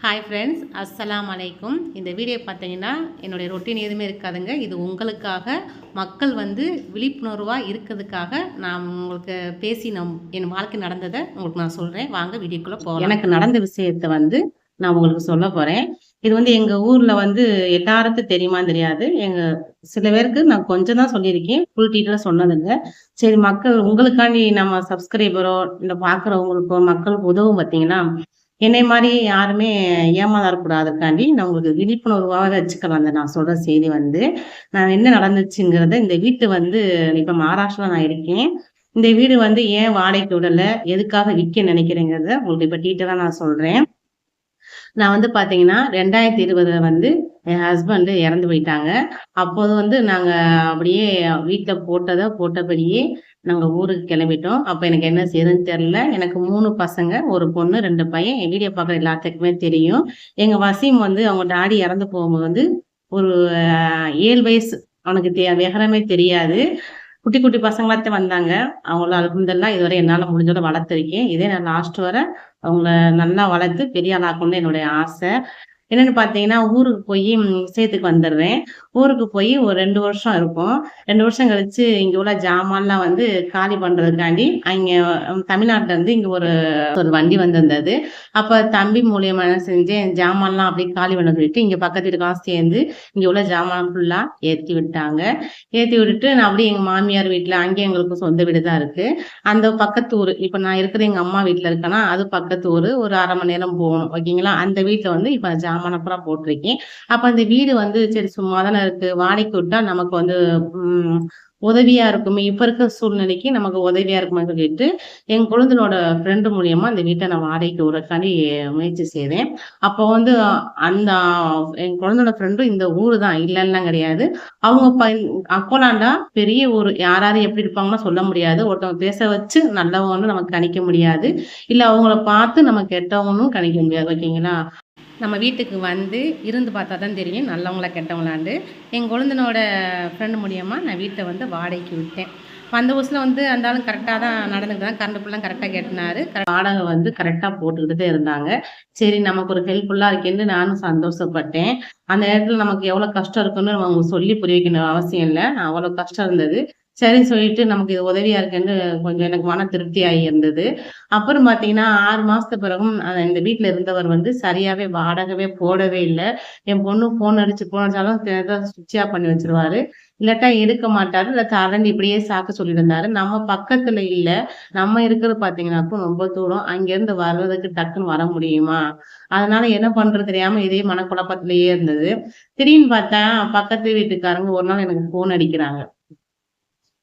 Hi friends, அஸ்ஸலாம் அலைக்கும். இந்த வீடியோ பார்த்தீங்கன்னா என்னுடைய ரொட்டீன் எதுவுமே இருக்காதுங்க. இது உங்களுக்காக மக்கள் விழிப்புணர்வாக இருக்கிறதுக்காக நான் உங்களுக்கு பேசி என் வாழ்க்கை நடந்ததை உங்களுக்கு நான் சொல்கிறேன். வாங்க வீடியோக்குள்ளே போகலாம். எனக்கு நடந்த விஷயத்தை நான் உங்களுக்கு சொல்ல போகிறேன். இது எங்கள் ஊரில் எல்லாருக்கும் தெரியுமான்னு தெரியாது. சில பேருக்கு நான் கொஞ்சம் தான் சொல்லியிருக்கேன். ஃபுல் டீட்டெயிலாக சொன்னதுங்க. சரி, மக்கள் உங்களுக்காண்டி நம்ம சப்ஸ்கிரைபரோ இல்லை பார்க்குறவங்களுக்கோ மக்களுக்கு உதவும் பார்த்தீங்கன்னா, என்னை மாதிரி யாருமே ஏமாறக்கூடாதுக்காண்டி நான் உங்களுக்கு விழிப்புணர்வாக வச்சுக்கலாம். நான் சொல்ற செய்தி நான் என்ன நடந்துச்சுங்கிறத இந்த வீட்டு இப்ப மகாராஷ்டிரா நான் இருக்கேன். இந்த வீடு ஏன் வாடகைக்கு விடல, எதுக்காக விற்க நினைக்கிறேங்கிறத உங்களுக்கு இப்ப டீட்டெயிலா நான் சொல்றேன். நான் பாத்தீங்கன்னா 2020 என் ஹஸ்பண்ட் இறந்து போயிட்டாங்க. அப்போது நாங்க அப்படியே வீட்டுல போட்டபடியே நாங்க ஊருக்கு கிளம்பிட்டோம். அப்ப எனக்கு என்ன செய்யுதுன்னு தெரியல. எனக்கு 3 பசங்க, 1 பொண்ணு, 2 பையன். என் வீடியோ பார்க்குற எல்லாத்துக்குமே தெரியும். எங்க வசீம் அவங்க டாடி இறந்து போகும்போது ஒரு 7 வயசு. அவனுக்கு விவரமே தெரியாது. குட்டி குட்டி பசங்களாத்தான் வந்தாங்க. அவங்கள அல்ஹம்துலில்லாஹ் இதுவரை என்னால முடிஞ்சதை வளர்த்துருக்கேன். இதே நான் லாஸ்ட் வரை அவங்கள நல்லா வளர்த்து பெரிய ஆளாக்கணும்னு என்னுடைய ஆசை. என்னன்னு பார்த்தீங்கன்னா, ஊருக்கு போய் விசேத்துக்கு வந்துடுறேன். ஊருக்கு போய் ஒரு 2 வருஷம் இருக்கும். 2 வருஷம் கழிச்சு இங்க உள்ள ஜாமான்லாம் காலி பண்றதுக்காண்டி அங்கே தமிழ்நாட்டுல இருந்து இங்க ஒரு வண்டி வந்திருந்தது. அப்ப தம்பி மூலியமா என்ன செஞ்சேன், ஜாமான்லாம் அப்படியே காலி பண்ண சொல்லிட்டு இங்க பக்கத்து வீட்டுக்கெல்லாம் சேர்ந்து இங்க உள்ள ஜாமான் ஃபுல்லா ஏத்தி விட்டாங்க. ஏத்தி விட்டுட்டு நான் அப்படியே எங்க மாமியார் வீட்டுல, அங்கே எங்களுக்கு சொந்த வீடு தான் இருக்கு. அந்த பக்கத்து ஊர், இப்ப நான் இருக்கிற எங்க அம்மா வீட்டுல இருக்கேன்னா அது பக்கத்து ஊர், ஒரு 1/2 மணி நேரம் போகணும். ஓகேங்களா? அந்த வீட்டுல இப்ப ஜாமானப்புறா போட்டிருக்கேன். அப்ப அந்த வீடு சரி சும்மா தானே இருக்கு, வாடகைக்கு விட்டா நமக்கு உதவியா இருக்குமே, இப்ப இருக்க சூழ்நிலைக்கு நமக்கு உதவியா இருக்குமே சொல்லிட்டு என் குழந்தைனோட ஃப்ரெண்டு மூலியமா அந்த வீட்டை நான் வாடகைக்கு விடக்காண்டி முயற்சி செய்தேன். அப்போ அந்த என் குழந்தையோட ஃப்ரெண்டும் இந்த ஊரு தான், இல்லைன்னா கிடையாது. அவங்க அப்போலாண்டா பெரிய ஊர், யாராவது எப்படி இருப்பாங்கன்னா சொல்ல முடியாது. ஒருத்தவங்க பேச வச்சு நல்லவங்கன்னு நமக்கு கணிக்க முடியாது, இல்ல அவங்கள பார்த்து நம்ம கெட்டவங்கன்னு கணிக்க முடியாது. ஓகேங்களா? நம்ம வீட்டுக்கு இருந்து பார்த்தா தான் தெரியும் நல்லவங்களா கெட்டவங்களாண்டு. என் கொழுந்தனோட ஃப்ரெண்டு மூலியமா நான் வீட்டை வாடகைக்கு விட்டேன். அந்த வருஷத்துல அந்த ஆளும் கரெக்டாக தான் நடந்துக்கிட்டாங்க. கரண்ட் பில்லாம் கரெக்டாக கட்டினாரு. வாடகை கரெக்டாக போட்டுக்கிட்டு தான் இருந்தாங்க. சரி, நமக்கு ஒரு ஹெல்ப்ஃபுல்லாக இருக்கேன்னு நானும் சந்தோஷப்பட்டேன். அந்த நேரத்தில் நமக்கு எவ்வளோ கஷ்டம் இருக்குன்னு அவங்க சொல்லி புரிய வைக்கணும் அவசியம் இல்லை. அவ்வளோ கஷ்டம் இருந்தது. சரி சொல்லிட்டு நமக்கு இது உதவியா இருக்குன்னு கொஞ்சம் எனக்கு மன திருப்தியாகி இருந்தது. அப்புறம் பார்த்தீங்கன்னா 6 மாசத்துக்கு பிறகும் இந்த வீட்டில் இருந்தவர் சரியாவே வாடகவே போடவே இல்லை. என் பொண்ணு ஃபோன் அடிச்சாலும் சுவிட்ச் ஆஃப் பண்ணி வச்சிருவாரு. இல்லாட்டா எடுக்க மாட்டாரு. இல்ல தரேன்னு இப்படியே சாக்கு சொல்லியிருந்தாரு. நம்ம பக்கத்துல இல்ல. நம்ம இருக்கிறது பார்த்தீங்கன்னாக்கும் ரொம்ப தூரம். அங்கேருந்து வர்றதுக்கு டக்குன்னு வர முடியுமா? அதனால என்ன பண்றது தெரியாம இதே மனக்குழப்பத்திலேயே இருந்தது. திடீர்னு பார்த்தா பக்கத்து வீட்டுக்காரங்க ஒரு நாள் எனக்கு ஃபோன் அடிக்கிறாங்க.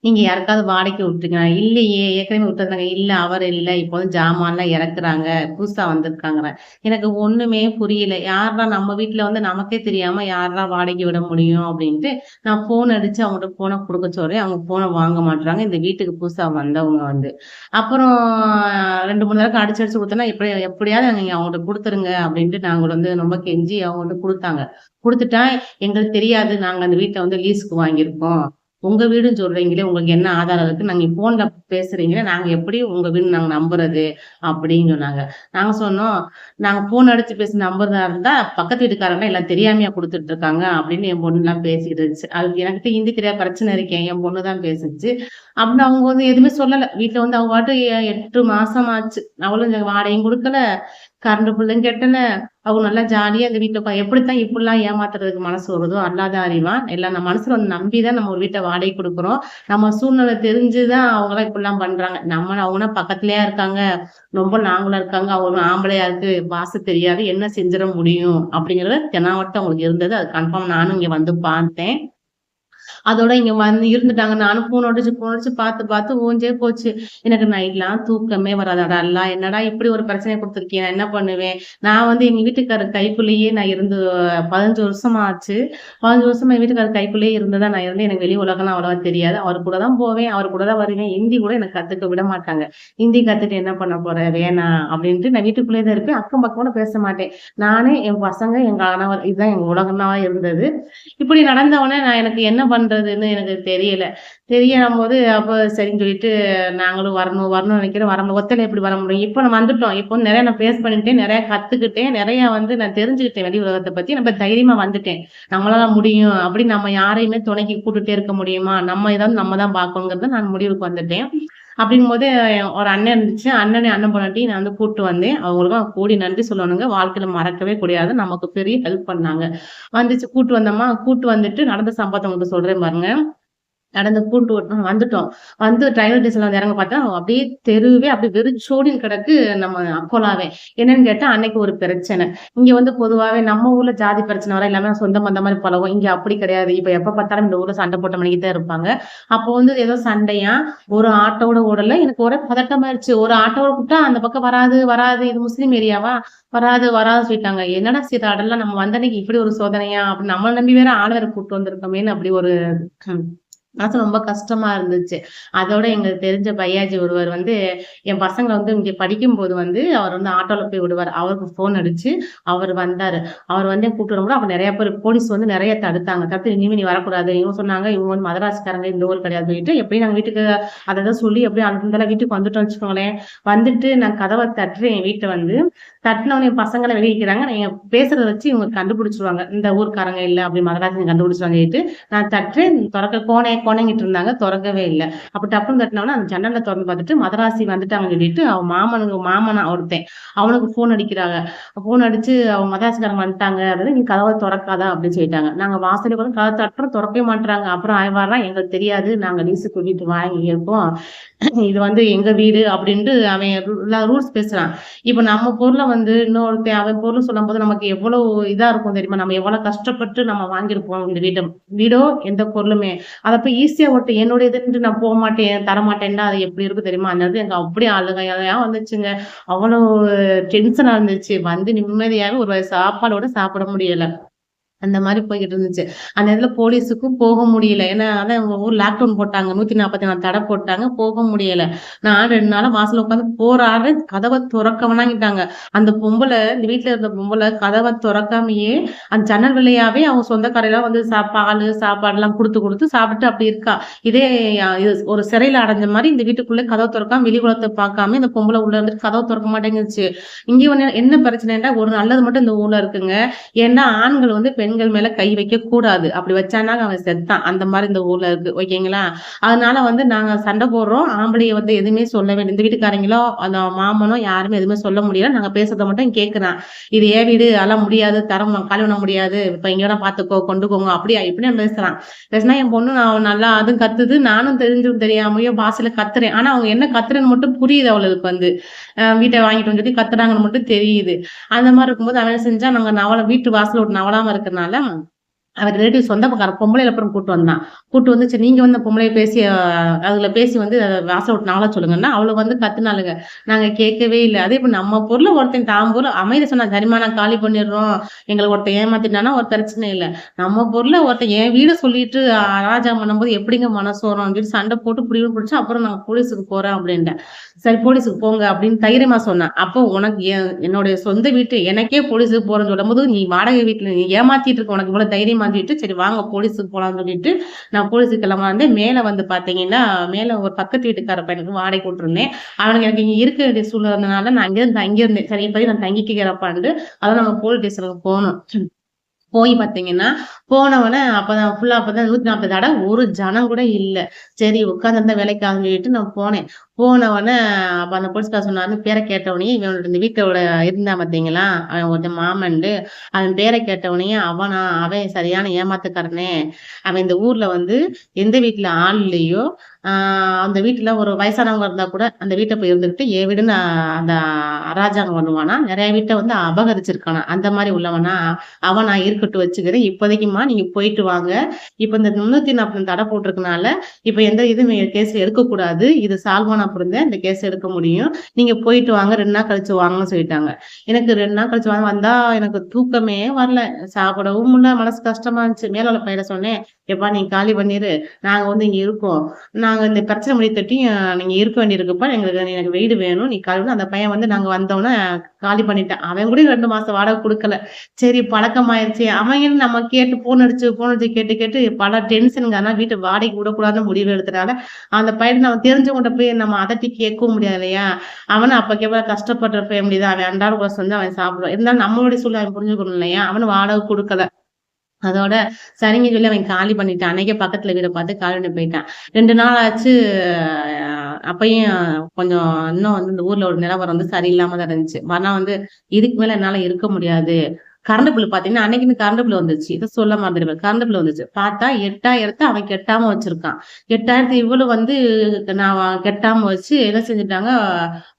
நீங்க யாருக்காவது வாடகைக்கு விட்டுருக்கீங்களா? இல்லையே, ஏற்கனவே விட்டுருந்தாங்க. இல்ல, அவர் இல்ல. இப்போ ஜாமான்லாம் இறக்குறாங்க. புதுசா வந்திருக்காங்க. எனக்கு ஒண்ணுமே புரியல. யார்ரா நம்ம வீட்ல நமக்கே தெரியாம யார்ரா வாடகைக்கு விட முடியும் அப்படின்ட்டு நான் ஃபோன் அடிச்சு அவங்கள்ட்ட ஃபோன குடுக்க சொல்றேன். அவங்க ஃபோன வாங்க மாட்றாங்க. இந்த வீட்டுக்கு புதுசா வந்தவங்க. அப்புறம் 2, 3 தடவை அடிச்சு குடுத்தேன்னா, எப்படியாவது நீங்க அவங்கள்ட்ட குடுத்துருங்க அப்படின்ட்டு நாங்க ரொம்ப கெஞ்சி அவங்கள்ட்ட குடுத்தாங்க. குடுத்துட்டா, எங்களுக்கு தெரியாது. நாங்க அந்த வீட்ட லீஸுக்கு வாங்கியிருக்கோம். உங்க வீடுன்னு சொல்றீங்களே, உங்களுக்கு என்ன ஆதாரம் இருக்கு? நாங்க ஃபோன்ல பேசுறீங்களே, நாங்க எப்படி உங்க வீடுன்னு நாங்க நம்புறது? அப்படின்னு சொன்னாங்க. நாங்க சொன்னோம், நாங்க ஃபோன் அடிச்சு பேசி நம்புறதா இருந்தா, பக்கத்து வீட்டுக்காரங்க எல்லாம் தெரியாமையா குடுத்துட்டு இருக்காங்க அப்படின்னு என் பொண்ணுலாம் பேசிட்டு இருந்துச்சு. அதுக்கு எனக்கிட்ட ஹிந்தி தெரியாத பிரச்சனை இருக்கேன். என் பொண்ணு தான் பேசுச்சு. அப்படின்னு அவங்க எதுவுமே சொல்லல. வீட்ல அவங்க பாட்டு 8 மாசம் ஆச்சு. அவளும் இந்த வாடகையும் குடுக்கல, கரண்ட் பில்லும் கட்டல. அவங்க நல்லா ஜாலியா இந்த வீட்ல எப்படித்தான் இப்படிலாம் ஏமாத்துறதுக்கு மனசு வருதோ அல்லாத அறிவான். எல்லாம் நம்ம மனசுல நம்பிதான் நம்ம ஒரு வீட்டை வாடகை கொடுக்குறோம். நம்ம சூழ்நிலை தெரிஞ்சுதான் அவங்களாம் இப்படிலாம் பண்றாங்க. அவங்கன்னா பக்கத்துலயா இருக்காங்க, ரொம்ப லாங்குல இருக்காங்க, அவங்க ஆம்பளையா இருக்கு, பாசம் தெரியாது, என்ன செஞ்சிட முடியும் அப்படிங்கறது தெனாவட்டம் அவங்களுக்கு இருந்தது. அது கன்ஃபார்ம் நானும் இங்க பார்த்தேன். அதோட இங்க இருந்துட்டாங்க. நானும் ஃபோன் அடிச்சு பார்த்து ஓஞ்சே போச்சு. எனக்கு நைட்லாம் தூக்கமே வராதாடா அல்லா! என்னடா இப்படி ஒரு பிரச்சனைய குடுத்துருக்கியே! நான் என்ன பண்ணுவேன்? நான் எங்க வீட்டுக்காரர் கைக்குள்ளேயே நான் இருந்து 15 வருஷமா ஆச்சு. 15 வருஷமா என் வீட்டுக்காரர் கைக்குள்ளேயே இருந்துதான் நான் இருந்தேன். எனக்கு வெளி உலகம்லாம் அவ்வளவா தெரியாது. அவர் கூட தான் போவேன். அவர் கூட தான் வருவேன். ஹிந்தி கூட எனக்கு கத்துக்க விட மாட்டாங்க. ஹிந்தி கத்துட்டு என்ன பண்ண போற? வேணாம் அப்படின்ட்டு நான் வீட்டுக்குள்ளேயே தான் இருப்பேன். அக்கம் பக்கம் கூட பேச மாட்டேன். நானு, என் பசங்க, என் கணவர் இதுதான் எங்க உலகமா இருந்தது. இப்படி நடந்தவுடனே நான் எனக்கு என்ன பண்றது? பண்றதுன்னு எனக்கு தெரியல. தெரியம்போது அப்ப சரின்னு சொல்லிட்டு நாங்களும் வரணும்னு நினைக்கிறோம். ஒத்தையில எப்படி வர முடியும்? இப்ப நம்ம வந்துட்டோம். இப்போ நெறைய நான் ஃபேஸ் பண்ணிட்டேன். நெறைய கத்துக்கிட்டேன். நெறைய வந்து நான் தெரிஞ்சுக்கிட்டேன் வெளி உலகத்த பத்தி. நம்ம தைரியமா வந்துட்டேன். நம்மளால முடியும் அப்படின்னு நம்ம யாரையுமே துணைக்கு கூட்டுட்டே இருக்க முடியுமா? நம்ம ஏதாவது நம்ம தான் பார்க்கணுங்கிறத நான் முடிவுக்கு வந்துட்டேன். அப்படிங்கும்போது ஒரு அண்ணன் இருந்துச்சு. அண்ணன் பொண்டாட்டியும் நான் வந்து கூட்டு வந்தேன். அவங்களுக்கும் கோடி நன்றி சொல்லணுங்க. வாழ்க்கையில மறக்கவே முடியாது. நமக்கு பெரிய ஹெல்ப் பண்ணாங்க. வந்துச்சு கூட்டு வந்தோமா, கூட்டு வந்துட்டு நடந்த சம்பவத்த உங்களுக்கு சொல்றேன் பாருங்க. நடந்து கூட்டு வந்துட்டோம். வந்து ரயில்வே ஸ்டேஷன்ல வந்து இறங்க பார்த்தா, அப்படியே தெருவே அப்படியே வெறிச்சோடின்னு கிடக்கு நம்ம அக்கோலாவே. என்னன்னு கேட்டா, அன்னைக்கு ஒரு பிரச்சனை. இங்க வந்து பொதுவாவே நம்ம ஊர்ல ஜாதி பிரச்சனை வர எல்லாமே சொந்த பந்த மாரி பழகும். இங்க அப்படி கிடையாது. இப்ப எப்ப பார்த்தாலும் இந்த ஊர்ல சண்டை போட்ட மணிக்கு தான் இருப்பாங்க. அப்போ வந்து ஏதோ சண்டையாம். ஒரு ஆட்டோட ஓடல. எனக்கு ஒரே பதட்டமாயிருச்சு. ஒரு ஆட்டோட கூப்பிட்டா அந்த பக்கம் வராது, வராது. இது முஸ்லீம் ஏரியாவா? வராது, வராதுன்னு சொல்லிட்டாங்க. என்னடா சீதாடெல்லாம் நம்ம வந்த அன்னைக்கு இப்படி ஒரு சோதனையா? அப்படி நம்மள நம்பி வேற ஆள் வேற கூட்டு வந்திருக்கோமேன்னு அப்படி ஒரு மனசு ரொம்ப கஷ்டமா இருந்துச்சு. அதோட எங்களுக்கு தெரிஞ்ச பையாஜி ஒருவர் வந்து, என் பசங்கள வந்து இங்க படிக்கும்போது வந்து, அவர் வந்து ஆட்டோல போய் விடுவாரு. அவருக்கு ஃபோன் அடிச்சு, அவரு வந்தாரு. அவர் வந்து கூப்பிட்டு வரும்போது, அப்ப நெறைய பேர் போலீஸ் வந்து நெறைய தடுத்தாங்க. தடுத்து இனிமே நீ வரக்கூடாது. இவங்க சொன்னாங்க, இவங்க வந்து மதராஸ்காரங்க இந்த ஊர் கிடையாது சொல்லிட்டு, எப்படியும் நாங்க வீட்டுக்கு அத சொல்லி எப்படியும் அந்தளவு வீட்டுக்கு வந்துட்டோம்னு வச்சுக்கோங்களேன். வந்துட்டு நான் கதவ தட்டுறேன் என் வீட்ட வந்து. தட்டுனோனே என் பசங்கலாம் வெளிய நிக்கிறாங்க. நீங்க பேசுறத வச்சு இவங்க கண்டுபிடிச்சுருவாங்க. இந்த ஊர்க்காரங்க இல்ல அப்படி மதராஸ்ன்னு கண்டுபிடிச்சுருவாங்கன்ட்டு, நான் தட்டுறேன். கோணங்கிட்டு இருந்தாங்க. தொறக்கவே இல்ல. அப்ப டப்புன்னு தட்டுனோனே அந்த ஜன்னல தொறந்து பார்த்துட்டு மதராசி வந்துட்டாங்கன்னு சொல்லிட்டு, அவன் மாமனா ஒருத்தன். அவனுக்கு ஃபோன் அடிக்கிறாங்க. ஃபோன் அடிச்சு அவங்க மதராசிக்காரங்க வந்துட்டாங்க அப்படின்னு, "நீ கதவ தொறக்காத" அப்படின்னு சொல்லிட்டாங்க. நாங்க வாசல்ல உட்காந்து கதவ தட்டுறோம். தொறக்கவே மாட்றாங்க. அப்புறம் அவன் வர்றான். "எங்களுக்கு தெரியாது. நாங்க லீஸுக்கு வீட்டு வாங்கி இருக்கோம். இது வந்து எங்க வீடு" அப்படின்ட்டு அவன் ரூல்ஸ் பேசுறான். இப்ப நம்ம பொருள வந்து இன்னொருத்தன் அவன் பொருள் சொல்லும்போது நமக்கு எவ்வளவு இதா இருக்கும் தெரியுமா? நம்ம எவ்வளவு கஷ்டப்பட்டு நம்ம வாங்கியிருப்போம் இந்த வீடோ எந்த பொருளுமே. அத போய் ஈஸியா ஒருத்தன் என்னுடையதுன்ட்டு நான் போமாட்டேன், தரமாட்டேன்னா அது எப்படி இருக்கும் தெரியுமா? அந்த இடத்துல எனக்கு அப்படியே அழுகையா வந்துச்சுங்க. அவ்வளோ டென்ஷனா இருந்துச்சு. வந்து நிம்மதியாவே ஒரு சாப்பாடோட சாப்பிட முடியல. அந்த மாரி போய்க்கிட்டு இருந்துச்சு. அந்த இடத்துல போலீஸுக்கும் போக முடியல. ஏன்னா, அதான் உங்க ஊர் லாக்டவுன் போட்டாங்க. 144 தடை போட்டாங்க. போக முடியல. நான் 2 நாளா வாசல்ல உட்காந்து போராடுறேன். கதவ தொறக்க வேணாங்கிட்டாங்க. அந்த பொம்பள இந்த வீட்ல இருந்த பொம்பள கதவ தொறக்காமயே, அந்த ஜன்னல் வழியாவே அவங்க சொந்தக்காரைலாம் வந்து பாலு, சாப்பாடுலாம் குடுத்து சாப்பிட்டுட்டு அப்படி இருக்கா. இதே இது ஒரு சிறையில அடைஞ்ச மாரி இந்த வீட்டுக்குள்ள கதவ தொறக்காம, வெளி உலகத்த பார்க்காம இந்த பொம்பள உள்ள இருந்துட்டு கதவ தொறக்க மாட்டேங்குதுச்சு. இங்க ஒண்ணு என்ன பிரச்சனைன்னா, ஒரு நல்லது மட்டும் இந்த ஊர்ல இருக்குங்க. ஏன்னா, ஆண்கள் வந்து பெண்கள் மேல கை வைக்கக்கூடாது. அப்படி வச்சானாங்க அவன் செத்தான். அந்த மாரி இந்த ஊர்ல இருக்கு. ஓகேங்களா? அதனால வந்து நாங்க சண்டை போடுறோம். ஆம்பளைய வந்து எதுவுமே சொல்லவே இல்ல. இந்த வீட்டுக்காரங்களோ, அந்த மாமனோ யாருமே எதுவுமே சொல்ல முடியல. நாங்க பேசுறத மட்டும் கேட்குறான். "இது என் வீடு. அதெல்லாம் முடியாது. காலி பண்ண முடியாது. இப்ப இங்க வேணா பார்த்துக்கோ, கொண்டுக்கோங்க." அப்படியா இப்படின்னு பேசுறான். பேசினா என் பொண்ணு நான் நல்லா அதுவும் கத்துது. நானும் தெரிஞ்சும் தெரியாமயோ வாசல்ல கத்துறேன். ஆனா அவங்க என்ன கத்துறேன்னு மட்டும் புரியுது அவளுக்கு வந்து. வீட்ட வாங்கிட்டு வந்து சொல்லி கத்துறாங்கன்னு மட்டும் தெரியுது. அந்த மாரி இருக்கும்போது அவன் என்ன செஞ்சான், நாங்க வீட்டு வாசல்ல ஒரு நவலாம இருக்கறனால அவன் ரிலேட்டிவ் சொந்தக்கார பொம்பளையில அப்புறம் கூட்டு வந்தான். கூட்டு வந்து சரி நீங்க வந்து பொம்பளைய பேசி அதுல பேசி வந்து வாசல் விட்டு நகல சொல்லுங்கன்னா, அவள வந்து கத்துனாளுங்க. நாங்க கேட்கவே இல்ல. அதே இப்ப நம்ம பொருள ஒருத்தன் தான் பொருள் அமைதியா சொன்னா, "சரிம்மா நான் காலி பண்ணிடுறோம். எங்கள ஒருத்தன் ஏமாத்திட்டான்னா ஒரு பிரச்சனை இல்ல. நம்ம பொருள ஒருத்தன் என் வீட சொல்லிட்டு அராஜகம் பண்ணும்போது எப்படிங்க மனசு வரும்?" அப்படின்னு சொல்லிட்டு சண்டை போட்டு பிடிச்சு அப்புறம் நான் போலீஸுக்கு போறேன் அப்படின்ட்டேன். சரி போலீஸுக்கு போங்க அப்படின்னு தைரியமா சொன்னான். அப்போ உனக்கு என்னுடைய சொந்த வீட்டு எனக்கே போலீஸுக்கு போறேன்னு சொல்லும்போது, நீ வாடகை வீட்ல நீ ஏமாத்திட்டு இருக்க உனக்கு இவ்வளவு தைரியமான்னு சொல்லிட்டு, சரி வாங்க போலீஸுக்கு போலாம்ன்னு சொல்லிட்டு, நான் போலீஸுக்கு கிளம்புனா மேல வந்து பாத்தீங்கன்னா, மேல ஒரு பக்கத்து வீட்டுக்கார பையனுக்கு வாடகை விட்டுருந்தேன். அவனுக்கு எனக்கு இங்க இருக்க வேண்டிய சூழ்நிலை இருந்தனால நான் இங்கேருந்து தங்கியிருந்தேன். சரி இப்போதைக்கு நான் தங்கிக்கிறப்பான்ட்டு, அதான் நாங்க போலீஸ் ஸ்டேஷனுக்கு போனோம். போய் பார்த்தீங்கன்னா, போனவுனே அப்பதான் 140 தடவ ஒரு ஜனம் கூட இல்ல. சரி உட்கார்ந்திருந்தா வேலைக்கு ஆகும்ன்னு சொல்லிட்டு நான் போனேன். போனவுனே அப்ப அந்த போலீஸ்காரர் சொன்னாரு, பேர கேட்டவுனே இவனோட இந்த வீட்டோட இருந்தான் பார்த்தீங்களா, அவன் கொஞ்சம் மாமன்டு. அவன் பேர கேட்டவுனே அவனா? அவன் சரியான ஏமாத்துக்காரனே. அவன் இந்த ஊர்ல வந்து எந்த வீட்ல ஆள் இல்லையோ, ஆ அந்த வீட்ல ஒரு வயசானவங்க இருந்தா கூட அந்த வீட்ட போய் இருந்துகிட்டு என் வீடுன்னு அந்த அராஜகம் பண்ணுவானா, நெறைய வீட்ட வந்து அபகரிச்சிருக்கானாம். அந்த மாரி உள்ளவனா, அவன் நான் இருக்கட்டும் வச்சுக்கிறேன். இப்போதைக்கும்மா நீங்க போயிட்டு வாங்க. இப்ப இந்த 340 தடை போட்டிருக்கனால, இப்ப எந்த இதுவும் கேஸ் எடுக்கக்கூடாது. இது சால்வ் ஆன அப்புறம் தான் இந்த கேஸ் எடுக்க முடியும். நீங்க போயிட்டு வாங்க, 2 நாள் கழிச்சு வாங்கன்னு சொல்லிட்டாங்க. எனக்கு 2 நாள் கழிச்சு வந்தா எனக்கு தூக்கமே வரல. சாப்பிடவும் முடியல. மனசு கஷ்டமா இருந்துச்சு. மேல உள்ள பையன்ட்ட சொன்னேன், "எப்பா நீங்க காலி பண்ணிரு. நாங்க வந்து இங்க இருக்கோம். நாங்க இந்த பிரச்சனை முடியத்தட்டியும் நீங்க இருக்க வேண்டியிருக்குப்பா. எனக்கு வீடு வேணும். நீ காலி பண்ணு." அந்த பையன் வந்து நாங்க வந்தோனே காலி பண்ணிட்டான். அவன் கூட 2 மாசம் வாடகை குடுக்கல. சரி பழக்கமாயிருச்சு. அவங்களும் நம்ம கேட்டு ஃபோன் அடிச்சு கேட்டு கேட்டு பல டென்ஷனுங்க. அதனால வீட்ட வாடகைக்கு விடக்கூடாதுன்னு முடிவு எடுத்தனால, அந்த பையன நம்ம தெரிஞ்சவங்கட்ட போய் நம்ம அதட்டி கேட்கவும் முடியாது இல்லையா? அவனும் அப்பக்கு எவ்வளவு கஷ்டப்படுற ஃபேமிலி தான். அவன் அன்றாட கூட செஞ்சு அவன் சாப்பிடுவான். இருந்தாலும் நம்மளுடைய சூழ்நிலை அவன் புரிஞ்சுக்கணும் இல்லையா? அவனும் வாடகை குடுக்கல. அதோட சரின்னு சொல்லி அவன் காலி பண்ணிட்டான். அன்னைக்கே பக்கத்துல வீட பார்த்து காலி பண்ணி போயிட்டான். 2 நாள் ஆச்சு. அப்பயும் கொஞ்சம் இன்னும் வந்து இந்த ஊர்ல ஒரு நிலவரம் வந்து சரியில்லாம தான் இருந்துச்சு. ஆனா வந்து இதுக்கு மேல என்னால இருக்க முடியாது. கரண்ட் பில் பாத்தீங்கன்னா, அன்னைக்குன்னு கரண்ட் பில் வந்துச்சு. இத சொல்ல மறந்துருவேன். கரண்ட் பில் வந்துச்சு. பார்த்தா 8,000 அவன் கெட்டாம வச்சிருக்கான். 8,000 இவளு வந்து நான் கெட்டாம வச்சு என்ன செஞ்சுட்டாங்க,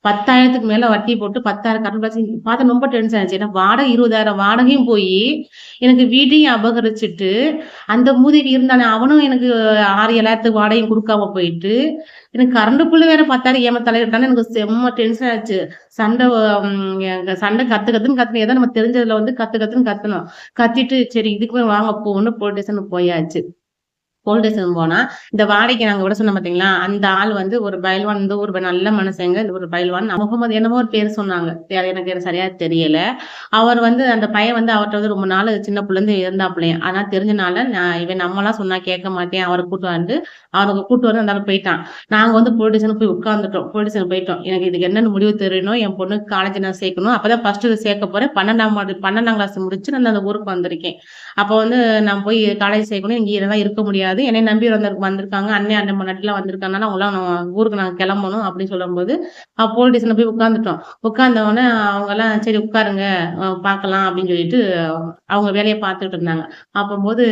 10,000க்கு மேல வட்டி போட்டு 10,000 கரண்ட் பில் வச்சு பார்த்தா ரொம்ப டென்ஷன் ஆச்சு. ஏன்னா வாடகை 20,000 வாடகையும் போயி, எனக்கு வீட்டையும் அபகரிச்சுட்டு, அந்த மூதேவி இருந்தானே அவனும் எனக்கு 6, 7,000த்துக்கு வாடகையும் குடுக்காம போயிட்டு, எனக்கு கரண்ட் பில் வேற 10,000 ஏம்மா தலையிட்டான்னு எனக்கு செம்ம டென்ஷன் ஆச்சு. சண்டை எங்க சண்டை கத்து கத்துன்னு கத்துனேன். ஏதோ நம்ம தெரிஞ்சதுல வந்து கத்து கத்துன்னு கத்துனோம். கத்திட்டு சரி இதுக்கு மேல வாங்க போன்னு போலீஸ் ஸ்டேஷனுக்கு போயாச்சு. போலீஸ் ஸ்டேஷன் போனா, இந்த வாடகைக்கு நாங்க விட சொன்னோம் பார்த்தீங்களா, அந்த ஆள் வந்து ஒரு பயில்வான் வந்து ஒரு நல்ல மனுஷங்க. இந்த ஒரு பயில்வான் முகமது என்னமோ ஒரு பேர் சொன்னாங்க. எனக்கு சரியா தெரியல. அவர் வந்து அந்த பையன் வந்து அவர்ட்ட வந்து ரொம்ப நாள் சின்ன புள்ளைருந்து இருந்தாப்புலயாம். ஆனா தெரிஞ்சனால இவன் நம்மலாம் சொன்னா கேட்க மாட்டேன். அவர கூட்டு வந்து அந்த ஆள் போயிட்டான். நாங்க வந்து போலீஸ் ஸ்டேஷனுக்கு போய் உட்கார்ந்துட்டோம். போலீஸ் ஸ்டேஷன் போயிட்டோம். எனக்கு இதுக்கு என்னன்னு முடிவு தெரியணும். என் பொண்ணுக்கு காலேஜ் நான் சேர்க்கணும். அப்பதான் ஃபர்ஸ்ட் சேர்க்க போறேன். 12ஆம் கிளாஸ் முடிச்சு நான் அந்த ஊருக்கு வந்திருக்கேன். அப்ப வந்து நான் போய் காலேஜ் சேர்க்கணும். இங்க இதெல்லாம் இருக்க முடியாது. என்னை நம்பி வந்திருக்காங்க. அண்ணன் பொண்டாட்டிலாம் வந்திருக்காங்கனால அவங்களாம் ஊருக்கு நாங்க கிளம்பணும் அப்படின்னு சொல்லும்போது, போலீஸ் ஸ்டேஷன்ல போய் உட்கார்ந்துட்டோம். உட்கார்ந்த உடனே அவங்கலாம் சரி உட்காருங்க பார்க்கலாம் அப்படின்னு சொல்லிட்டு அவங்க வேலைய பார்த்துட்டு இருந்தாங்க. அப்பம்போது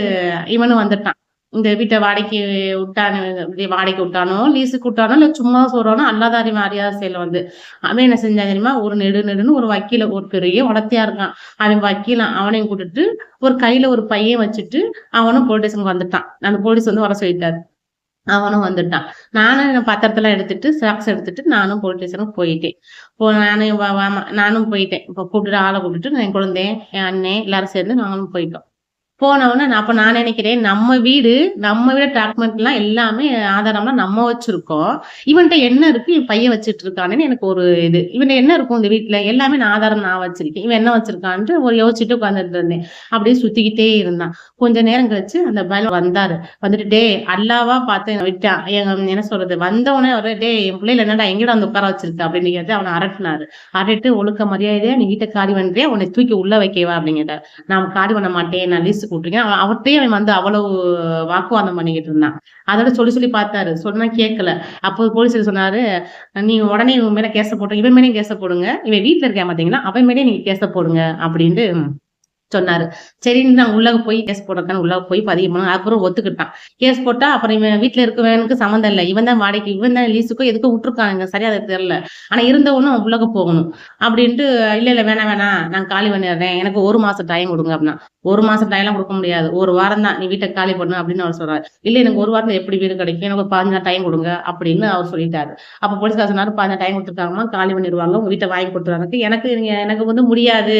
இவனும் வந்துட்டான். இந்த வீட்ட வாடகைக்கு விட்டானோ, லீஸுக்கு விட்டானோ, இல்ல சும்மா சொல்றானோ, அல்லாதாரி மரியாதை செயல் வந்து. அவன் என்ன செஞ்சான் தெரியுமா? ஒரு நெடுன்னு ஒரு வக்கீல ஒரு பெரிய வளத்தையா இருக்கான். அவன் வக்கீலான். அவனையும் கூட்டிட்டு ஒரு கையில ஒரு பையன் வச்சுட்டு அவனும் போலீஸ் ஸ்டேஷனுக்கு வந்துட்டான். அந்த போலீஸ் வந்து வர சொல்லிட்டாரு. அவனும் வந்துட்டான். நானும் பத்திரத்தெல்லாம் எடுத்துட்டு, ஜெராக்ஸ் எடுத்துட்டு நானும் போலீஸ் ஸ்டேஷனுக்கு போயிட்டேன். நானும் போயிட்டேன். இப்ப ஆள கூட்டிட்டு என் குழந்தை, என் அண்ணன் எல்லாரும் சேர்ந்து நாங்களும் போயிட்டோம். போனவுடனே அப்ப நான் நினைக்கிறேன், நம்ம வீடு டாக்குமெண்ட்லாம் எல்லாமே ஆதாரம்லாம் நம்ம வச்சிருக்கோம். இவன்ட்ட என்ன இருக்கு? என் பையன் வச்சுட்டு இருக்கானேன்னு எனக்கு ஒரு இது. இவன்ட்ட என்ன இருக்கும் இந்த வீட்ல? எல்லாமே ஆதாரம் நான் வச்சிருக்கேன். இவன் என்ன வச்சிருக்கான்ட்டு ஒரு யோசிச்சுட்டு உட்கார்ந்துட்டு இருந்தேன். அப்படியே சுத்திக்கிட்டே இருந்தான். கொஞ்ச நேரம் கழிச்சு அந்த பயல் வந்தாரு. வந்துட்டு, "டேய் அல்லாவா பார்த்து விட்டான்." என்ன சொல்றது? வந்தவுடனே "டேய் என் பிள்ளைல என்னடா எங்கடா வந்து உட்கார வச்சிருக்க?" அப்படின்னு கேட்டு அவன அரட்டுனாரு. அரட்டு "ஒழுக்க மரியாதையா நீ வீட்ட காலி பண்றியா? உன்னை தூக்கி உள்ள வைக்கவா?" அப்படின்னு கேட்டாரு. "நான் காலி பண்ண மாட்டேன். நான் லீஸ் கூப்பிட்டுருக்கேன்." அவர்ட்டயும் அவன் வந்து அவ்வளவு வாக்குவாதம் பண்ணிக்கிட்டு இருந்தான். அதோட சொல்லி பார்த்தாரு. சொன்னா கேட்கல. அப்போ போலீஸ் சொன்னாரு, "நீ உடனே இவன் மேல கேஸ போட்டு இவன் மேலயும் கேஸ போடுங்க. இவன் வீட்ல இருக்கான் பாத்தீங்களா? அவன் மேலயும் நீங்க கேஸ போடுங்க." அப்படின்ட்டு சொன்னாரு. சரின்னு நான் உள்ள போய் கேஸ் போடுறதுக்கான உள்ள போய் பதிவு பண்ணோம். அப்புறம் ஒத்துக்கிட்டான். கேஸ் போட்டா அப்புறம் இவன் வீட்ல இருக்கவனுக்கு சம்மந்தம் இல்ல. இவன் தான் லீஸுக்கோ எதுக்கோ விட்டுருக்கானுங்க. சரியா அது தெரியல. ஆனா இருந்தவனும் உள்ளக போகணும். அப்படின்ட்டு இல்ல வேணாம் நான் காலி பண்ணிடுறேன். எனக்கு 1 மாசம் டைம் கொடுங்க அப்படின்னா. 1 மாசம் டைம்லாம் கொடுக்க முடியாது. 1 வாரம் தான் நீ வீட்ட காலி பண்ணு அப்படின்னு அவர் சொல்றாரு. இல்ல எனக்கு 1 வாரத்துல எப்படி வீடு கிடைக்கும்? எனக்கு ஒரு 15 நாள் டைம் கொடுங்க அப்படின்னு அவர் சொல்லிட்டாரு. அப்ப போலீஸ்காரர் சொன்னாரு 15 டைம் கொடுத்துருக்காங்கம்மா, காலி பண்ணிடுவாங்க. உங்க வீட்டை வாங்கி கொடுத்துருவாங்க. எனக்கு வந்து முடியாது.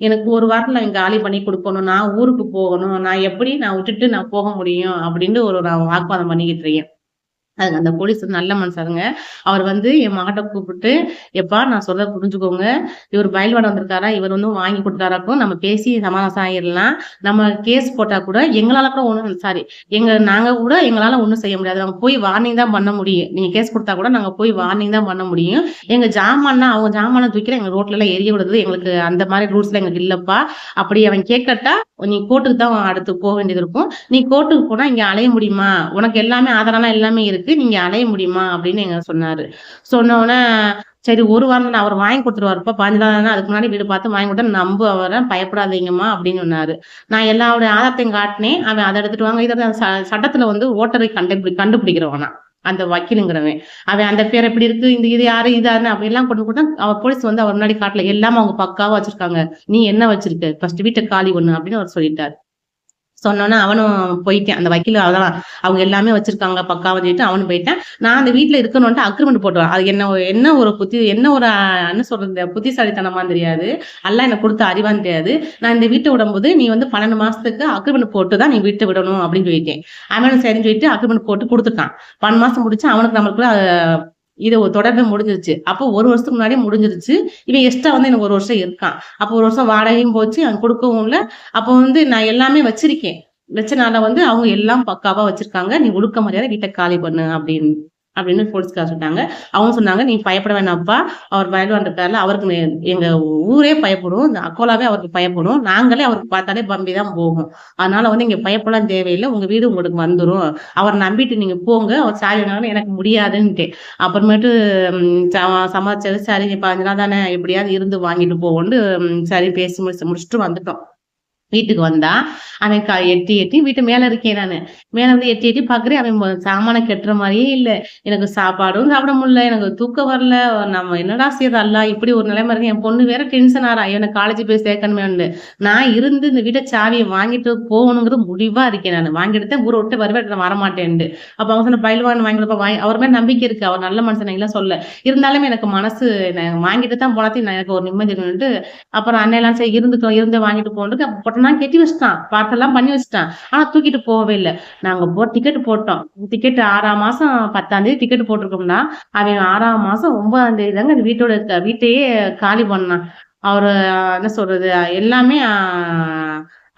எனக்கு 1 வாரத்துல அவங்க காலி பண்ணி குடுக்கணும். நான் ஊருக்கு போகணும். நான் விட்டுட்டு நான் போக முடியும் அப்படின்னு நான் வாக்குவாதம் பண்ணிக்கிட்டு இருக்கேன். அதுக்கு அந்த போலீஸ் நல்ல மனுஷருங்க. அவர் வந்து என் மகட்ட கூப்பிட்டு, "எப்பா நான் சொல்றத புரிஞ்சுக்கோங்க. இவர் பயில்வான் வந்திருக்காரா, இவர் வந்து வாங்கி குடுத்தாராக்கும். நம்ம பேசி சமாதானம் ஆயிரலாம். நம்ம கேஸ் போட்டா கூட எங்களால கூட நாங்க கூட எங்களால ஒண்ணும் செய்ய முடியாது. நாங்க போய் வார்னிங் தான் பண்ண முடியும். நீங்க கேஸ் குடுத்தா கூட நாங்க போய் வார்னிங் தான் பண்ண முடியும். எங்க அவங்க ஜாமான தூக்கி எங்க ரோட்ல எல்லாம் எரிய விடுறது எங்களுக்கு அந்த மாதிரி ரூல்ஸ்லாம் எங்களுக்கு இல்லப்பா. அப்படி அவன் கேட்கட்டா நீ கோர்ட்டுக்கு தான் அடுத்து போக வேண்டியது இருக்கும். நீ கோர்ட்டுக்கு போனா இங்க அலைய முடியுமா? உனக்கு எல்லாமே ஆதாரம்லாம் எல்லாமே இருக்கு. நீங்க அலைய முடியுமா?" அப்படின்னு எங்க சொன்னாரு. சொன்ன உடனே சரி 1 வாரம் அவர் வாங்கி கொடுத்துருவாருப்பா. 15 நாள் அதுக்கு முன்னாடி வீடு பார்த்து வாங்கி கொடுத்தா நம்பு அவர பயப்படாதீங்கம்மா அப்படின்னு சொன்னாரு. நான் எல்லாருடைய ஆதாரத்தையும் காட்டினேன். அவன் அதை எடுத்துட்டு வாங்க. இத சட்டத்துல வந்து ஓட்டரை கண்டுபிடிக்கிறவனா அந்த வக்கீலுங்கிறவன். அவன் அந்த பேர் எப்படி இருக்கு, இது யாரு இதாருன்னு அப்படியெல்லாம் கொண்டு கொடுத்தா அவர் போலீஸ் வந்து அவர் முன்னாடி காட்டல. எல்லாமே அவங்க பக்காவா வச்சிருக்காங்க. நீ என்ன வச்சிருக்க? ஃபர்ஸ்ட் வீட்டை காலி பண்ணு அப்படின்னு அவர் சொல்லிட்டாரு. சொன்னோன்னே அவனும் போயிட்டான். அந்த வக்கீல் அதெல்லாம் அவங்க எல்லாமே வச்சிருக்காங்க பக்காவா சொல்லிட்டு அவனும் போயிட்டான். நான் அந்த வீட்ல இருக்கணுன்ட்டு அக்ரிமெண்ட் போட்டுருவேன். அது என்ன ஒரு என்ன ஒரு என்ன சொல்றது புத்திசாலித்தனமா தெரியாது. அல்லாஹ் எனக்கு குடுத்த அறிவான்னு தெரியாது. நான் இந்த வீட்ட விடும்போது நீ வந்து 12 மாசத்துக்கு அக்ரிமெண்ட் போட்டு தான் நீ வீட்ட விடணும் அப்படின்னு சொல்லிட்டேன். அவனும் சரின்னு சொல்லிட்டு அக்ரிமெண்ட் போட்டு குடுத்துட்டான். 12 மாசம் முடிச்சு அவனுக்கு நம்மளுக்குள்ள இது தொடர்பே முடிஞ்சிருச்சு. அப்போ 1 வருஷத்துக்கு முன்னாடியே முடிஞ்சிருச்சு. இவன் எக்ஸ்ட்ரா வந்து எனக்கு 1 வருஷம் இருக்கான். அப்போ 1 வருஷம் வாடகையும் போச்சு. அவன் குடுக்கவும் இல்ல. அப்போ வந்து நான் எல்லாமே வச்சிருக்கேன். வச்சனால வந்து அவங்க எல்லாம் பக்காவா வச்சிருக்காங்க. நீ ஒழுக்க மரியாதை வீட்ட காலி பண்ணு அப்படின்னு போலீஸ்காரர் சொல்லிட்டாங்க. அவங்க சொன்னாங்க, "நீ பயப்பட வேணாம்ப்பா. அவர் பயில்வான் இருக்கார்ல, அவருக்கு எங்க ஊரே பயப்படும். இந்த அக்கோலாவே அவருக்கு பயப்படும். நாங்களே அவருக்கு பார்த்தாலே பம்பி தான் போகும். அதனால வந்து இங்க பயப்படலாம் தேவையில்ல. உங்க வீடு உங்களுக்கு வந்துரும். அவர நம்பிட்டு நீங்க போங்க. அவர் சாவி வேணாலும் எனக்கு முடியாதுன்ட்டேன்." அப்புறமேட்டு சமாளிச்சாரு. சரி 15 நாள் தானே எப்படியாவது இருந்து வாங்கிட்டு போவோம்ன்னு சரி பேசி முடிச்சுட்டு வந்துட்டோம். வீட்டுக்கு வந்தா, அவன் எட்டி எட்டி வீட்டு மேல இருக்கேன் நானு. மேல வந்து எட்டி எட்டி பாக்குறேன். அவன் சாமான கட்டுற மாரியே இல்ல. எனக்கு சாப்பாடும் சாப்பிட முடியல. எனக்கு தூக்கம் வரல. நம்ம என்னடா செய்றது அல்லா இப்படி ஒரு நிலைமை இருக்கு. என் பொண்ணு வேற டென்ஷன் ஆறா. எனக்கு காலேஜ் போய் சேர்க்கணுமேன்னு. நான் இருந்து இந்த வீட்ட சாவிய வாங்கிட்டு போகணுங்கிறது முடிவா இருக்கேன் நானு. வாங்கிட்டு ஊர விட்டு வருவேன் வரமாட்டேன்ட்டு. அப்ப அவங்க சொன்ன பயில்வான் வாங்கி கொடுப்பா அவர் மேல நம்பிக்கை இருக்கு. அவர் நல்ல மனுஷன் இல்ல சொல்ல. இருந்தாலுமே எனக்கு மனசு வாங்கிட்டு தான் போனாத்தையும் எனக்கு ஒரு நிம்மதி இருக்குன்ட்டு அப்புறம் அண்ணன் சரி இருந்துட்டோம் இருந்து வாங்கிட்டு போனதுக்கு நான் கெட்டி வச்சுட்டான். பார்சல்லாம் பண்ணி வச்சுட்டான். ஆனா தூக்கிட்டு போகவே இல்ல. நாங்க டிக்கெட் போட்டோம். டிக்கெட் 6ஆம் மாசம் 10ஆம் தேதி டிக்கெட் போட்டிருக்கோம்னா, அவன் 6ஆம் மாசம் 9ஆம் தேதி தாங்க அந்த வீட்டையே காலி பண்ணான். அவரு என்ன சொல்றது எல்லாமே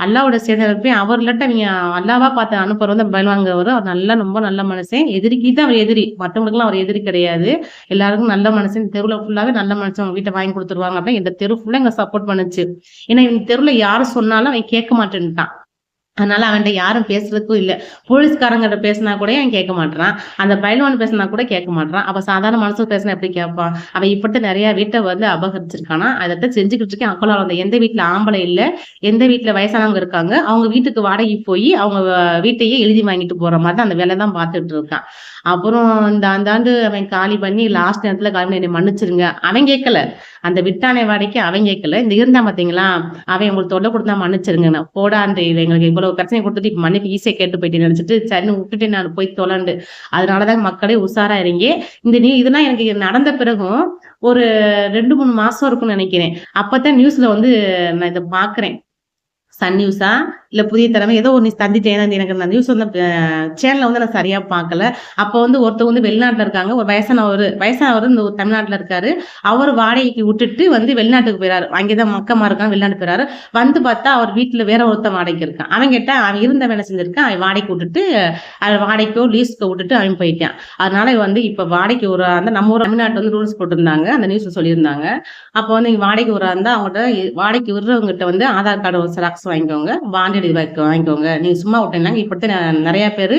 அல்லாவோட சேர்ந்தவரு அவர் இல்லாட்ட நீங்க அல்லாவா பார்த்து அனுப்புறவர் வந்து பயில்வான்கிறவரு. அவர் நல்லா ரொம்ப நல்ல மனுஷன். எதிரிக்கு தான் அவர் எதிரி. மற்றவங்களுக்குலாம் அவர் எதிரி கிடையாது. எல்லாருக்கும் நல்ல மனுஷன். இந்த தெருவுல ஃபுல்லாவே நல்ல மனுஷன் வீட்ட வாங்கி குடுத்துருவாங்க அப்படின்னு இந்த தெரு ஃபுல்லா எங்க சப்போர்ட் பண்ணுச்சு. ஏன்னா இந்த தெருவுல யாரு சொன்னாலும் அவன் கேட்க மாட்டேன்ட்டான். அதனால அவன்ட்ட யாரும் பேசுறதுக்கும் இல்ல. போலீஸ்காரங்கிட்ட பேசினா கூட அவன் கேட்க மாட்றான். அந்த பயில்வான் பேசினா கூட கேட்க மாட்றான். அப்ப சாதாரண மனுஷன் பேசினா எப்படி கேட்பான்? அவன் இப்படித்தான் நெறைய வீட்ட வந்து அபகரிச்சிருக்கானா. அதத்தான் செஞ்சுக்கிட்டு இருக்கேன். அக்கோலா வந்து எந்த வீட்ல ஆம்பளை இல்ல, எந்த வீட்ல வயசானவங்க இருக்காங்க, அவங்க வீட்டுக்கு வாடகைக்கு போய் அவங்க வீட்டையே எழுதி வாங்கிட்டு போற மாரி தான் அந்த வேலை தான் பார்த்துட்டு இருக்கான். அப்புறம் அந்த ஆண்டு அவன் காலி பண்ணி லாஸ்ட் நேரத்துல காலி பண்ணி என்னை மன்னிச்சிருங்க. அவன் கேட்கல. அந்த விட்டானே வாடகைக்கு அவன் கேட்கல. இந்த இருந்தான் பார்த்தீங்களா, அவன் உங்களுக்கு தொல்லை குடுத்தா மன்னிச்சிருங்கன்னு. போடான்ட்டு எங்களுக்கு இவ்வளவு பிரச்சனை குடுத்துட்டு இப்ப மன்னிப்பு ஈஸியா கேட்டு போயிட்டேன்னு நினைச்சிட்டு சரின்னு விட்டுட்டு நான் போய் தொலைண்டு. அதனாலதான் மக்களே உஷாரா இருங்க. இதெல்லாம் எனக்கு நடந்த பிறகும் ஒரு 2, 3 மாசம் இருக்கும்னு நினைக்கிறேன். அப்பதான் நியூஸ்ல வந்து நான் இத பாக்குறேன். சன் நியூஸா இல்ல புதிய தலைமை ஏதோ ஒண்ணு தந்துட்டேன். எனக்கு அந்த நியூஸ் வந்து சேனல்ல வந்து நான் சரியா பார்க்கல. அப்ப வந்து ஒருத்தவங்க வந்து வெளிநாட்டுல இருக்காங்க. ஒரு வயசானவரு இந்த தமிழ்நாட்டுல இருக்காரு. அவரு வாடகைக்கு விட்டுட்டு வந்து வெளிநாட்டுக்கு போயிறாரு. அங்கேதான் மக்கமா இருக்கான். வெளிநாட்டு போயிறாரு. வந்து பார்த்தா அவர் வீட்டுல வேற ஒருத்தன் வாடகைக்கு இருக்கான். அவன் கேட்டா அவன் இருந்த வேலை செஞ்சிருக்கான். அவன் வாடகைக்கு விட்டுட்டு வாடகைக்கோ லீஸ்க்கோ விட்டுட்டு அவன் போயிட்டான். அதனால வந்து இப்ப வாடகைக்கு ஒரு நம்ம ஊர் தமிழ்நாட்டு வந்து ரூல்ஸ் போட்டிருந்தாங்க. அந்த நியூஸ்ல சொல்லியிருந்தாங்க. அப்ப வந்து இங்க வாடகைக்கு ஒரு இருந்தா அவங்கள்ட்ட வாடகைக்கு விடுறவங்ககிட்ட வந்து ஆதார் கார்டு ஒரு ஜெராக்ஸ் வாங்கிக்கோங்க. பாண்ட் வாங்கிக்கோங்க. நீங்க சும்மா விட்டீங்கன்னா இப்படித்தான் நிறைய பேரு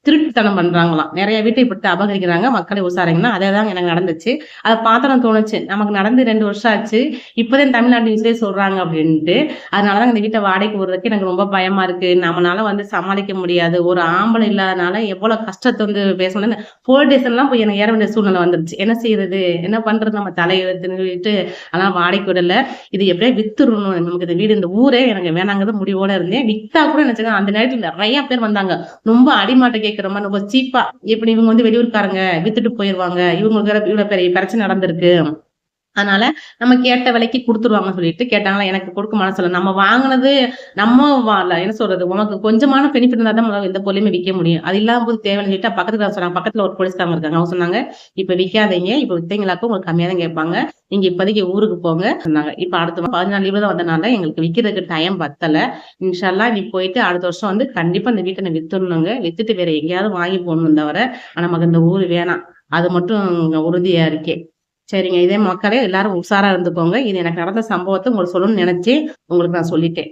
திருட்டுத்தனம் பண்றாங்களாம். நிறைய வீட்டை இப்படித்தான் அபகரிக்கிறாங்க. மக்களை உசாரிங்கன்னா அதேதான் எனக்கு நடந்துச்சு. அதை பார்த்தோன்னு தோணுச்சு. நமக்கு நடந்து 2 வருஷம் ஆச்சு. இப்பதான் தமிழ்நாட்டு நியூஸ்லயே சொல்றாங்க அப்படின்ட்டு. அதனாலதான் இந்த வீட்டை வாடகைக்கு விடுறதுக்கு எனக்கு ரொம்ப பயமா இருக்கு. நம்மளால வந்து சமாளிக்க முடியாது. ஒரு ஆம்பளை இல்லாதனால எவ்வளவு கஷ்டத்தை வந்து பேசணும்னு போலீஸ் ஸ்டேஷன்லாம் போய் எனக்கு ஏற வேண்டிய சூழ்நிலை வந்துருச்சு. என்ன செய்யறது, என்ன பண்றது, நம்ம தலையெழுத்துன்னு சொல்லிட்டு அதெல்லாம் வாடகைக்கு விடல. இது எப்படியா வித்துடணும் நமக்கு இந்த வீடு, இந்த ஊரே எனக்கு வேணாங்கிறது முடிவோட இருந்தேன். வித்தா கூட நினைச்சுங்க அந்த நேரத்துல நிறைய பேர் வந்தாங்க. ரொம்ப அடிமாட்ட கேட்கிற மாதிரி ரொம்ப சீப்பா இப்படி இவங்க வந்து வெளியூர்காரங்க வித்துட்டு போயிருவாங்க, இவங்களுக்கு இவ்வளவு பெரிய பிரச்சனை நடந்திருக்கு, அதனால நம்ம கேட்ட விலைக்கு குடுத்துருவாங்கன்னு சொல்லிட்டு கேட்டாங்களா. எனக்கு கொடுக்க மனசு இல்ல. நம்ம வாங்கினது நம்ம என்ன சொல்றது, உனக்கு கொஞ்சமான பெனிஃபிட் இருந்தா தான் எந்த பொருளையுமே விற்க முடியும். அது இல்லாம போது தேவைன்னு சொல்லிட்டு பக்கத்துல சொன்னாங்க. பக்கத்துல ஒரு போலீஸ்காரங்க இருக்காங்க. அவங்க சொன்னாங்க, இப்ப விற்காதீங்க, இப்ப வித்தீங்களாக்கும் உங்களுக்கு கம்மியா தான் கேட்பாங்க, நீங்க இப்போதைக்கு ஊருக்கு போங்க சொன்னாங்க. இப்ப அடுத்த 14 லீவ்ல தான் வந்தனால எங்களுக்கு விற்கிறதுக்கு டைம் பத்தல. இன்ஷா அல்லாஹ் நீ போயிட்டு அடுத்த வருஷம் வந்து கண்டிப்பா இந்த வீட்டை வித்துடணுங்க. வித்துட்டு வேற எங்கேயாவது வாங்கி போடணும் தவிர நமக்கு இந்த ஊரு வேணாம். அது மட்டும் உறுதியா இருக்கேன். சரிங்க. இதே மக்களே எல்லாரும் உஷாரா இருந்துக்கோங்க. இது எனக்கு நடந்த சம்பவத்தை உங்களுக்கு சொல்லணும்னு நினைச்சேன். உங்களுக்கு நான் சொல்லிட்டேன்.